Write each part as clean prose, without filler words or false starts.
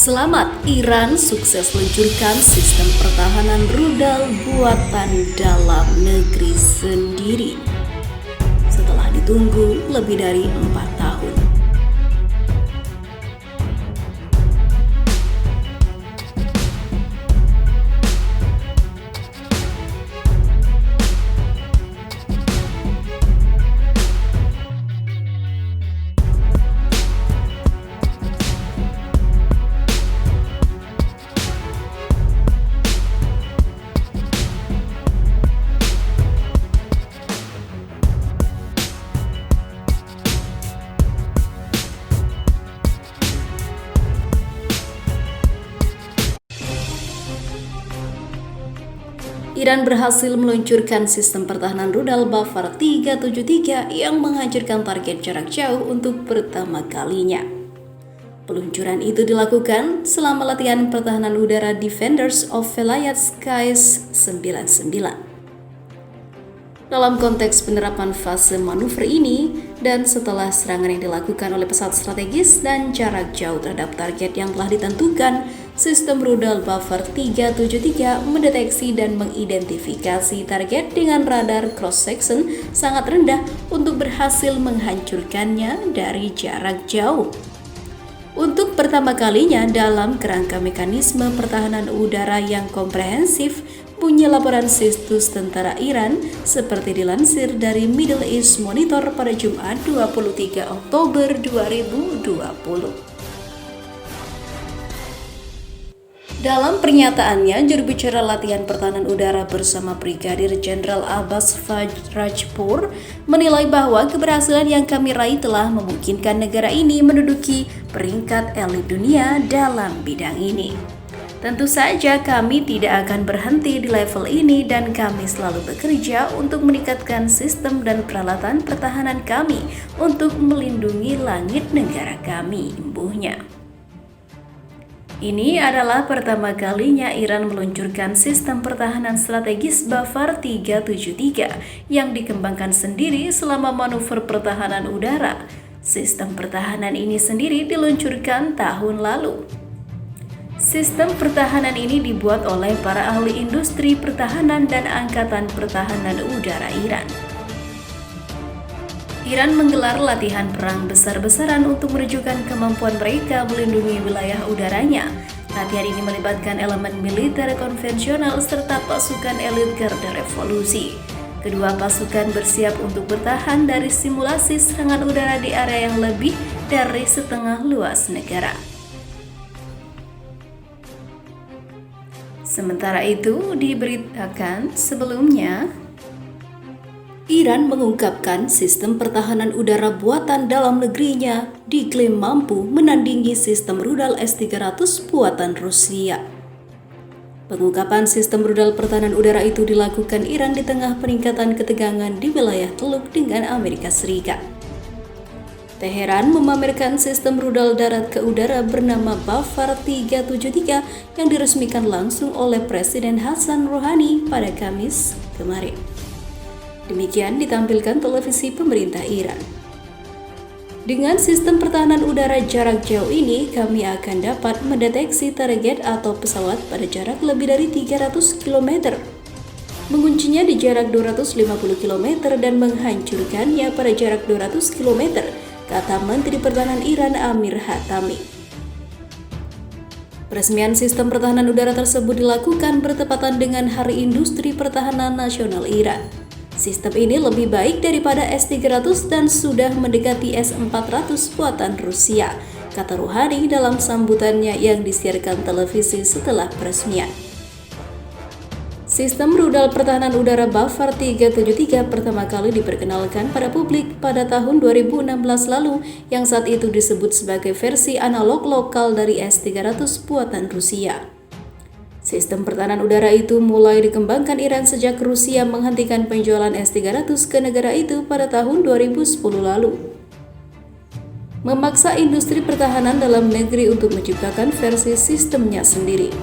Selamat, Iran sukses luncurkan sistem pertahanan rudal buatan dalam negeri sendiri setelah ditunggu lebih dari 4 tahun. Iran berhasil meluncurkan sistem pertahanan rudal Bafar 373 yang menghancurkan target jarak jauh untuk pertama kalinya. Peluncuran itu dilakukan selama latihan pertahanan udara Defenders of Velayat Skies 99. Dalam konteks penerapan fase manuver ini, dan setelah serangan yang dilakukan oleh pesawat strategis dan jarak jauh terhadap target yang telah ditentukan, sistem rudal Bafar 373 mendeteksi dan mengidentifikasi target dengan radar cross-section sangat rendah untuk berhasil menghancurkannya dari jarak jauh. Untuk pertama kalinya dalam kerangka mekanisme pertahanan udara yang komprehensif, punya laporan situs tentara Iran seperti dilansir dari Middle East Monitor pada Jumat 23 Oktober 2020. Dalam pernyataannya, juru bicara latihan pertahanan udara bersama Brigadir Jenderal Abbas Rajpour menilai bahwa keberhasilan yang kami raih telah memungkinkan negara ini menduduki peringkat elit dunia dalam bidang ini. Tentu saja kami tidak akan berhenti di level ini dan kami selalu bekerja untuk meningkatkan sistem dan peralatan pertahanan kami untuk melindungi langit negara kami, imbuhnya. Ini adalah pertama kalinya Iran meluncurkan sistem pertahanan strategis Bafar 373 yang dikembangkan sendiri selama manuver pertahanan udara. Sistem pertahanan ini sendiri diluncurkan tahun lalu. Sistem pertahanan ini dibuat oleh para ahli industri pertahanan dan Angkatan Pertahanan Udara Iran. Iran menggelar latihan perang besar-besaran untuk menunjukkan kemampuan mereka melindungi wilayah udaranya. Latihan ini melibatkan elemen militer konvensional serta pasukan elit Garda Revolusi. Kedua pasukan bersiap untuk bertahan dari simulasi serangan udara di area yang lebih dari setengah luas negara. Sementara itu, diberitakan sebelumnya, Iran mengungkapkan sistem pertahanan udara buatan dalam negerinya diklaim mampu menandingi sistem rudal S-300 buatan Rusia. Pengungkapan sistem rudal pertahanan udara itu dilakukan Iran di tengah peningkatan ketegangan di wilayah Teluk dengan Amerika Serikat. Teheran memamerkan sistem rudal darat ke udara bernama Bafar 373 yang diresmikan langsung oleh Presiden Hassan Rouhani pada Kamis kemarin. Demikian ditampilkan televisi pemerintah Iran. Dengan sistem pertahanan udara jarak jauh ini, kami akan dapat mendeteksi target atau pesawat pada jarak lebih dari 300 km, menguncinya di jarak 250 km dan menghancurkannya pada jarak 200 km, kata Menteri Pertahanan Iran Amir Hatami. Peresmian sistem pertahanan udara tersebut dilakukan bertepatan dengan Hari Industri Pertahanan Nasional Iran. Sistem ini lebih baik daripada S-300 dan sudah mendekati S-400 buatan Rusia, kata Rouhani dalam sambutannya yang disiarkan televisi setelah peresmian. Sistem rudal pertahanan udara Bafar 373 pertama kali diperkenalkan pada publik pada tahun 2016 lalu, yang saat itu disebut sebagai versi analog lokal dari S-300 buatan Rusia. Sistem pertahanan udara itu mulai dikembangkan Iran sejak Rusia menghentikan penjualan S-300 ke negara itu pada tahun 2010 lalu. Memaksa industri pertahanan dalam negeri untuk menciptakan versi sistemnya sendiri.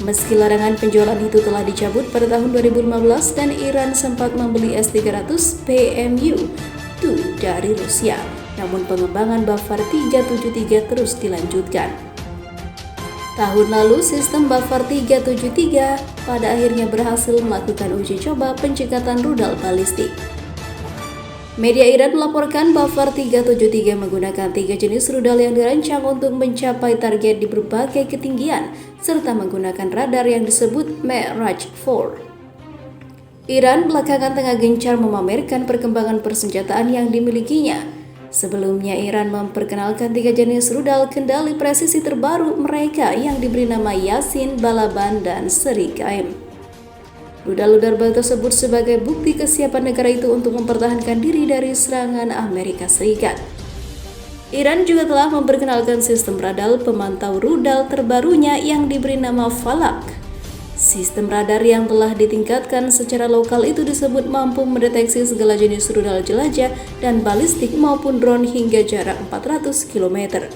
Meski larangan penjualan itu telah dicabut pada tahun 2015 dan Iran sempat membeli S-300 PMU-2 dari Rusia, namun pengembangan Bafar 373 terus dilanjutkan. Tahun lalu, sistem Bafar 373 pada akhirnya berhasil melakukan uji coba pencekatan rudal balistik. Media Iran melaporkan Bafar 373 menggunakan 3 jenis rudal yang dirancang untuk mencapai target di berbagai ketinggian, serta menggunakan radar yang disebut Me'raj 4. Iran belakangan tengah gencar memamerkan perkembangan persenjataan yang dimilikinya. Sebelumnya, Iran memperkenalkan 3 jenis rudal kendali presisi terbaru mereka yang diberi nama Yasin, Balaban, dan Serikaim. Rudal-rudal tersebut sebagai bukti kesiapan negara itu untuk mempertahankan diri dari serangan Amerika Serikat. Iran juga telah memperkenalkan sistem radar pemantau rudal terbarunya yang diberi nama Falak. Sistem radar yang telah ditingkatkan secara lokal itu disebut mampu mendeteksi segala jenis rudal jelajah dan balistik maupun drone hingga jarak 400 km.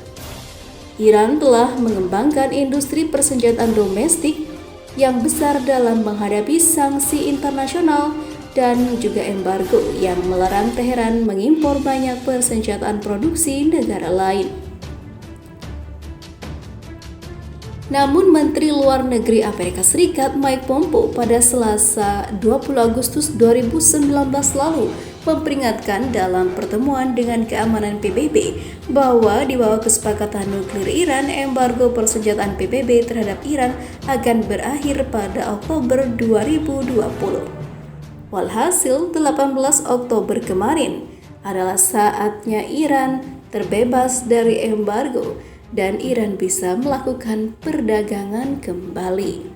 Iran telah mengembangkan industri persenjataan domestik yang besar dalam menghadapi sanksi internasional dan juga embargo yang melarang Teheran mengimpor banyak persenjataan produksi negara lain. Namun Menteri Luar Negeri Amerika Serikat Mike Pompeo pada Selasa 20 Agustus 2019 lalu memperingatkan dalam pertemuan dengan keamanan PBB bahwa di bawah kesepakatan nuklir Iran, embargo persenjataan PBB terhadap Iran akan berakhir pada Oktober 2020. Walhasil 18 Oktober kemarin adalah saatnya Iran terbebas dari embargo dan Iran bisa melakukan perdagangan kembali.